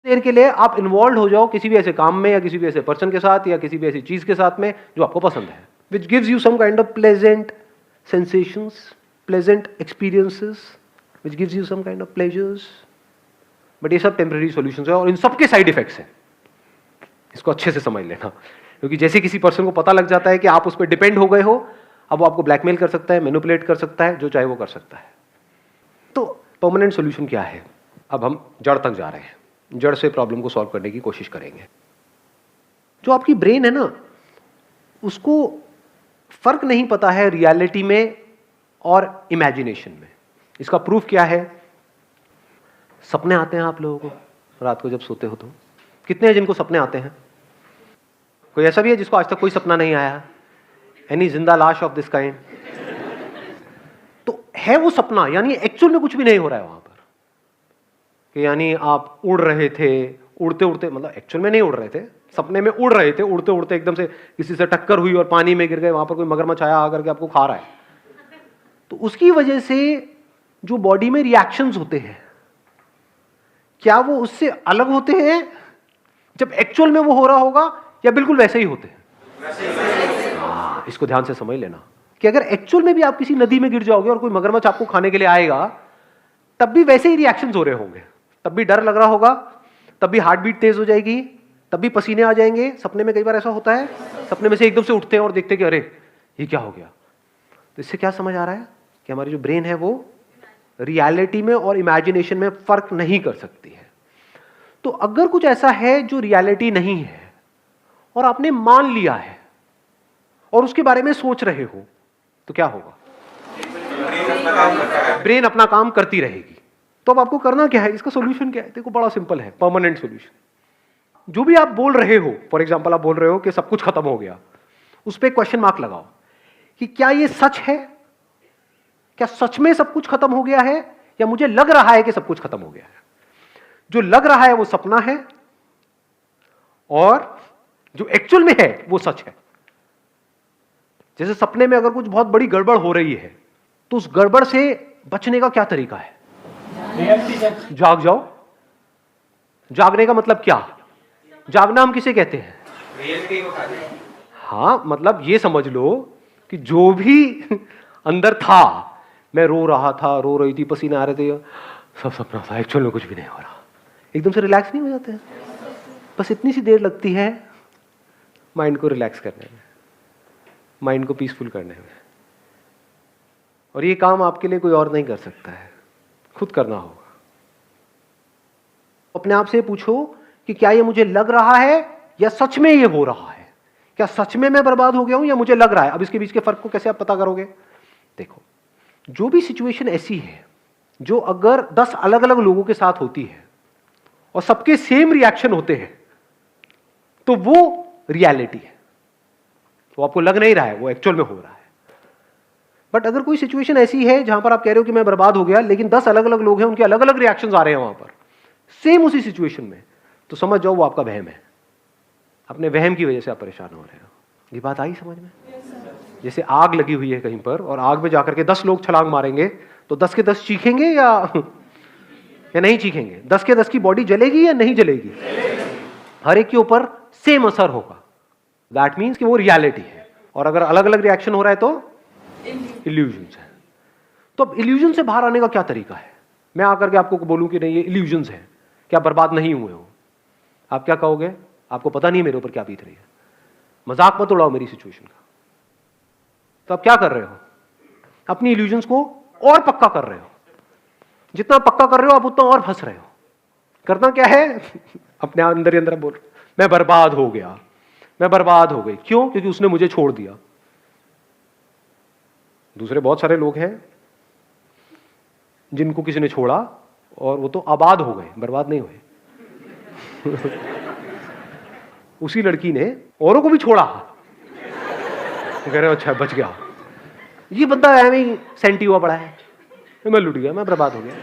देर के लिए आप इन्वॉल्व हो जाओ किसी भी ऐसे काम में या किसी भी ऐसे पर्सन के साथ या किसी भी ऐसी चीज के साथ में जो आपको पसंद है, which gives you some kind of pleasant sensations, pleasant experiences, which gives you some kind of pleasures. But ये सब टेम्पररी सॉल्यूशंस है और इन सबके साइड इफेक्ट्स हैं, इसको अच्छे से समझ लेना। क्योंकि जैसे किसी पर्सन को पता लग जाता है कि आप उस पर डिपेंड हो गए हो, अब वो आपको ब्लैकमेल कर सकता है, मैनिपुलेट कर सकता है, जो चाहे वो कर सकता है। तो परमानेंट सॉल्यूशन क्या है? अब हम जड़ तक जा रहे हैं, जड़ से प्रॉब्लम को सॉल्व करने की कोशिश करेंगे। जो आपकी ब्रेन है ना, उसको फर्क नहीं पता है रियलिटी में और इमेजिनेशन में। इसका प्रूफ क्या है? सपने आते हैं आप लोगों को रात को जब सोते हो तो? कितने हैं जिनको सपने आते हैं? कोई ऐसा भी है जिसको आज तक कोई सपना नहीं आया? एनी जिंदा लाश ऑफ दिस काइंड? तो है वो सपना, यानी एक्चुअल में कुछ भी नहीं हो रहा है वहां पर, कि यानी आप उड़ रहे थे, उड़ते उड़ते, मतलब एक्चुअल में नहीं उड़ रहे थे, सपने में उड़ रहे थे, उड़ते उड़ते एकदम से किसी से टक्कर हुई और पानी में गिर गए, वहां पर कोई मगरमच्छ आया आकर के आपको खा रहा है। तो उसकी वजह से जो बॉडी में रिएक्शंस होते हैं, क्या वो उससे अलग होते हैं जब एक्चुअल में वो हो रहा होगा, या बिल्कुल वैसे ही होते हैं? इसको ध्यान से समझ लेना कि अगर एक्चुअल में भी आप किसी नदी में गिर जाओगे और कोई मगरमच्छ आपको खाने के लिए आएगा, तब भी वैसे ही रिएक्शंस हो रहे होंगे, तब भी डर लग रहा होगा, तब भी हार्ट बीट तेज हो जाएगी, तब भी पसीने आ जाएंगे। सपने में कई बार ऐसा होता है, सपने में से एकदम से उठते हैं और देखते हैं कि अरे ये क्या हो गया। तो इससे क्या समझ आ रहा है कि हमारी जो ब्रेन है वो रियलिटी में और इमेजिनेशन में फर्क नहीं कर सकती है। तो अगर कुछ ऐसा है जो रियलिटी नहीं है और आपने मान लिया है और उसके बारे में सोच रहे हो, तो क्या होगा? ब्रेन अपना काम करती रहेगी। तो अब आपको करना क्या है? इसका सॉल्यूशन क्या है? देखो बड़ा सिंपल है, परमानेंट सॉल्यूशन। जो भी आप बोल रहे हो, फॉर एग्जांपल आप बोल रहे हो कि सब कुछ खत्म हो गया, उस पर क्वेश्चन मार्क लगाओ कि क्या ये सच है? क्या सच में सब कुछ खत्म हो गया है, या मुझे लग रहा है कि सब कुछ खत्म हो गया है? जो लग रहा है वो सपना है और जो एक्चुअल में है वो सच है। जैसे सपने में अगर कुछ बहुत बड़ी गड़बड़ हो रही है, तो उस गड़बड़ से बचने का क्या तरीका है? जाग जाओ। जागने का मतलब क्या? जागना हम किसे कहते हैं? रियलिटी को खाते हैं। हाँ, मतलब ये समझ लो कि जो भी अंदर था, मैं रो रहा था, रो रही थी, पसीने आ रहे थे, सब सपना था, एक्चुअल में कुछ भी नहीं हो रहा। एकदम से रिलैक्स नहीं हो जाते हैं? बस इतनी सी देर लगती है माइंड को रिलैक्स करने में, माइंड को पीसफुल करने में। और ये काम आपके लिए कोई और नहीं कर सकता है, खुद करना होगा। अपने आप से पूछो कि क्या ये मुझे लग रहा है या सच में ये हो रहा है? क्या सच में मैं बर्बाद हो गया हूं या मुझे लग रहा है? अब इसके बीच के फर्क को कैसे आप पता करोगे? देखो, जो भी सिचुएशन ऐसी है जो अगर 10 अलग अलग लोगों के साथ होती है और सबके सेम रिएक्शन होते हैं, तो वो रियलिटी है। तो आपको लग नहीं रहा है, वो एक्चुअल में हो रहा है। बट अगर कोई सिचुएशन ऐसी है जहां पर आप कह रहे हो कि मैं बर्बाद हो गया, लेकिन 10 अलग अलग लोग हैं, उनके अलग अलग रिएक्शंस आ रहे हैं वहां पर सेम उसी सिचुएशन में, तो समझ जाओ वो आपका वहम है। अपने वहम की वजह से आप परेशान हो रहे हो। ये बात आई समझ में? जैसे आग लगी हुई है कहीं पर और आग में जाकर के 10 लोग छलांग मारेंगे, तो 10 के 10 चीखेंगे या नहीं चीखेंगे? 10 के 10 की बॉडी जलेगी या नहीं जलेगी? हर एक के ऊपर सेम असर होगा। दैट मीन्स कि वो रियलिटी है। और अगर अलग अलग रिएक्शन हो रहा है तो इल्यूजन्स है। तो अब इल्यूजन से बाहर आने का क्या तरीका है? मैं आकर के आपको बोलूं कि नहीं ये इल्यूजन्स है, क्या बर्बाद नहीं हुए हो, आप क्या कहोगे? आपको पता नहीं मेरे ऊपर क्या बीत रही है, मजाक मत उड़ाओ मेरी सिचुएशन का। तो आप क्या कर रहे हो? अपनी इल्यूजन्स को और पक्का कर रहे हो। जितना पक्का कर रहे हो आप उतना और फंस रहे हो। करना क्या है? अपने अंदर ही अंदर बोल, मैं बर्बाद हो गया, मैं बर्बाद हो गई। क्यों? क्योंकि उसने मुझे छोड़ दिया। दूसरे बहुत सारे लोग हैं जिनको किसी ने छोड़ा और वो तो आबाद हो गए, बर्बाद नहीं हुए। उसी लड़की ने औरों को भी छोड़ा, तो कह रहे हो अच्छा बच गया। ये बंदा ऐਵੇਂ सेंटी हुआ पड़ा है, मैं लुट गया, मैं बर्बाद हो गया।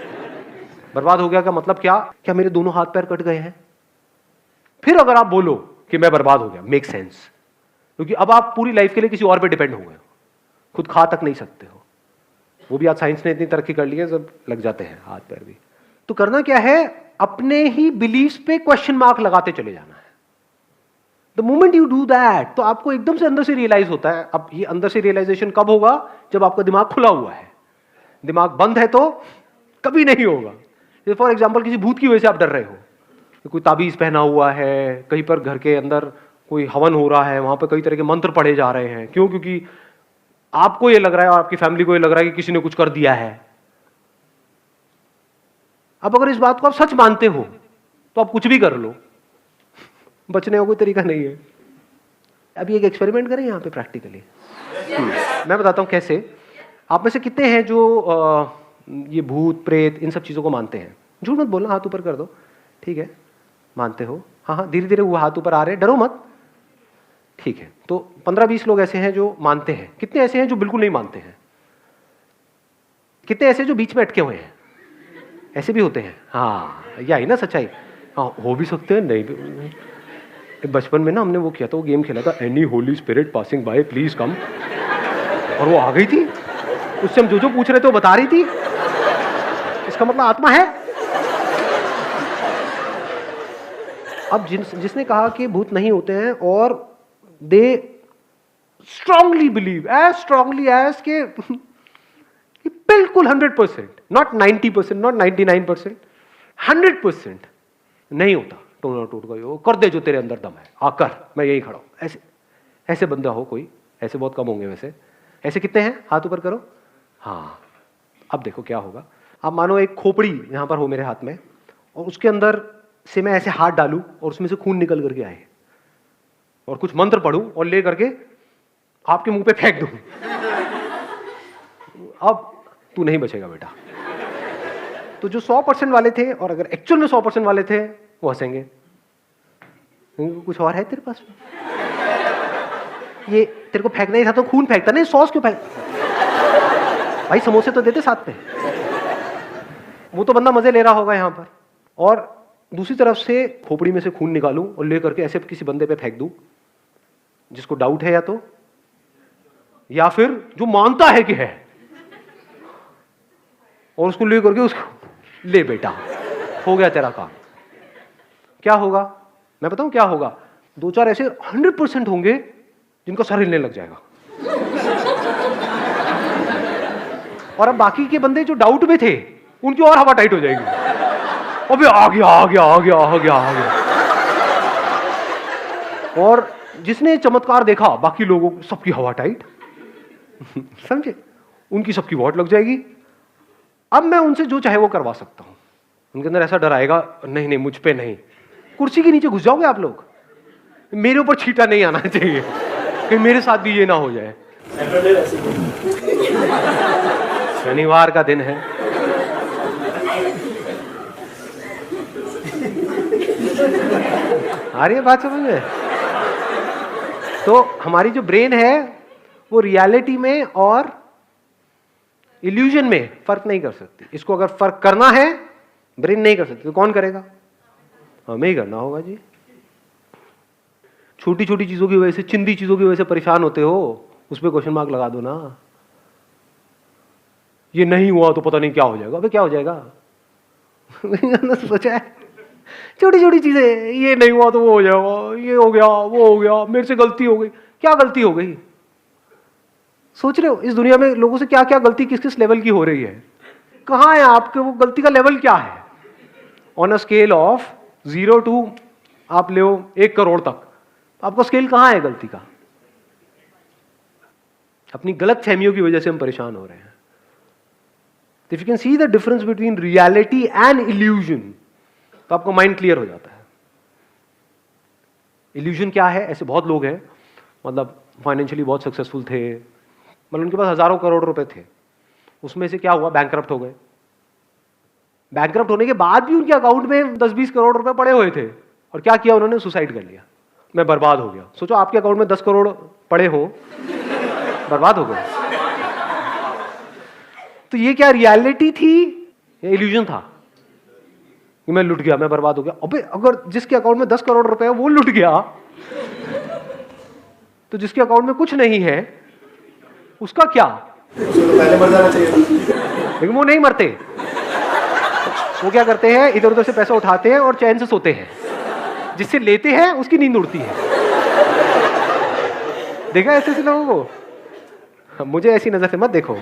बर्बाद हो गया का मतलब क्या? क्या मेरे दोनों हाथ पैर कट गए हैं? फिर अगर आप बोलो कि मैं बर्बाद हो गया, मेक सेंस, क्योंकि अब आप पूरी लाइफ के लिए किसी और पे डिपेंड हो गए, खुद खा तक नहीं सकते हो। वो भी आज साइंस ने इतनी तरक्की कर ली है, सब लग जाते हैं हाथ पैर भी। तो करना क्या है, अपने ही बिलीफ्स पे क्वेश्चन मार्क लगाते चले जाना है। The moment you do that, तो आपको एकदम से अंदर से रियलाइज होता है। अब ये अंदर से रियलाइजेशन कब होगा, जब आपका दिमाग खुला हुआ है। दिमाग बंद है तो कभी नहीं होगा। फॉर एग्जाम्पल किसी भूत की वजह से आप डर रहे हो, कोई ताबीज पहना हुआ है, कहीं पर घर के अंदर कोई हवन हो रहा है, वहां पर कई तरह के मंत्र पढ़े जा रहे हैं, क्यों? क्योंकि आपको ये लग रहा है और आपकी फैमिली को ये लग रहा है कि किसी ने कुछ कर दिया है। अब अगर इस बात को आप सच मानते हो तो आप कुछ भी कर लो, बचने का कोई तरीका नहीं है। अभी एक एक्सपेरिमेंट करें यहां पे प्रैक्टिकली। मैं बताता हूं कैसे। आप में से कितने हैं जो ये भूत प्रेत इन सब चीजों को मानते हैं? झूठ मत बोलना, हाथ ऊपर कर दो। ठीक है, मानते हो? हाँ हाँ, धीरे धीरे वो हाथ ऊपर आ रहे हैं, डरो मत। ठीक है, तो 15-20 लोग ऐसे हैं जो मानते हैं। कितने ऐसे हैं जो बिल्कुल नहीं मानते हैं? कितने ऐसे जो बीच में अटके हुए हैं? ऐसे भी होते हैं। हाँ, यही ना सच्चाई। हाँ, हो भी सकते हैं, नहीं भी। बचपन में ना हमने वो किया था, वो गेम खेला था, any Holi spirit passing by please come, और वो आ गई थी। उससे हम जो पूछ रहे थे वो बता रही थी। इसका मतलब आत्मा है। अब जिसने कहा कि भूत नहीं होते हैं, और they strongly believe, as strongly as के बिल्कुल 100%, नॉट 90%, नॉट 99%, 100% नहीं होता। टूटना टूट गई हो, कर दे जो तेरे अंदर दम है, आकर मैं यही खड़ा हूं। ऐसे ऐसे बंदा हो कोई? ऐसे बहुत कम होंगे वैसे। ऐसे कितने हैं? हाथ ऊपर करो। हाँ, अब देखो क्या होगा। अब मानो एक खोपड़ी यहां पर हो मेरे हाथ में, और उसके अंदर से मैं ऐसे हाथ डालूं और उसमें से खून निकल करके आए, और कुछ मंत्र पढ़ूं और ले करके आपके मुंह पे फेंक दूं। अब तू नहीं बचेगा बेटा। तो जो 100% वाले थे, और अगर एक्चुअल में 100% वाले थे, वो हंसेंगे। कुछ और है तेरे पास? ये तेरे को फेंकना ही था तो खून फेंकता, नहीं सॉस क्यों फेंक? भाई समोसे तो देते साथ में। वो तो बंदा मजे ले रहा होगा यहां पर। और दूसरी तरफ से खोपड़ी में से खून निकालूं और ले करके ऐसे किसी बंदे पे फेंक दूं जिसको डाउट है, या फिर जो मानता है कि है, और उसको ले करके उसको ले बेटा, हो गया तेरा काम। क्या होगा मैं बताऊं क्या होगा? 2-4 ऐसे 100% होंगे जिनका सर हिलने लग जाएगा, और अब बाकी के बंदे जो डाउट में थे उनकी और हवा टाइट हो जाएगी। अबे आ गया आ गया आ गया आ गया आ गया। और जिसने चमत्कार देखा, बाकी लोगों सबकी हवा टाइट। समझे? उनकी सबकी वॉट लग जाएगी। अब मैं उनसे जो चाहे वो करवा सकता हूं। उनके अंदर ऐसा डर आएगा, नहीं नहीं मुझ पे नहीं। कुर्सी के नीचे घुस जाओगे आप लोग। मेरे ऊपर छींटा नहीं आना चाहिए कि मेरे साथ भी ये ना हो जाए। शनिवार का दिन है, आ रही है बात समझ में? तो हमारी जो ब्रेन है वो रियलिटी में और इल्यूजन में फर्क नहीं कर सकती। इसको अगर फर्क करना है, ब्रेन नहीं कर सकती, तो कौन करेगा? हमें ही करना होगा जी। छोटी छोटी चीजों की वजह से, चिंदी चीजों की वजह से परेशान होते हो, उस पर क्वेश्चन मार्क लगा दो ना। ये नहीं हुआ तो पता नहीं क्या हो जाएगा। अबे क्या हो जाएगा? सोचा है? छोटी छोटी चीजें, ये नहीं हुआ तो वो हो जाएगा, ये हो गया वो हो गया, मेरे से गलती हो गई। क्या गलती हो गई? सोच रहे हो इस दुनिया में लोगों से क्या क्या गलती किस किस लेवल की हो रही है? कहां है आपके वो गलती का लेवल क्या है? On a scale of 0 to आप ले 1 करोड़ तक, आपका स्केल कहां है गलती का? अपनी गलत फहमियों की वजह से हम परेशान हो रहे हैं। If you can see the difference between reality and illusion, तो आपका माइंड क्लियर हो जाता है। इल्यूजन क्या है? ऐसे बहुत लोग हैं, मतलब फाइनेंशियली बहुत सक्सेसफुल थे, मतलब उनके पास हजारों करोड़ रुपए थे, उसमें से क्या हुआ? बैंकरप्ट हो गए। बैंकरप्ट होने के बाद भी उनके अकाउंट में 10-20 करोड़ रुपए पड़े हुए थे, और क्या किया उन्होंने? सुसाइड कर लिया। मैं बर्बाद हो गया। सोचो आपके अकाउंट में 10 करोड़ पड़े हो, बर्बाद हो गए। तो ये क्या रियलिटी थी या इल्यूजन था कि मैं लुट गया, मैं बर्बाद हो गया? अबे अगर जिसके अकाउंट में 10 करोड़ रुपए है वो लुट गया, तो जिसके अकाउंट में कुछ नहीं है उसका क्या? पहले मर जाना चाहिए, लेकिन वो नहीं मरते। वो क्या करते हैं, इधर उधर से पैसा उठाते हैं और चैन से सोते हैं, जिससे लेते हैं उसकी नींद उड़ती है। देखा ऐसे लोगों को? मुझे ऐसी नजर से मत देखो।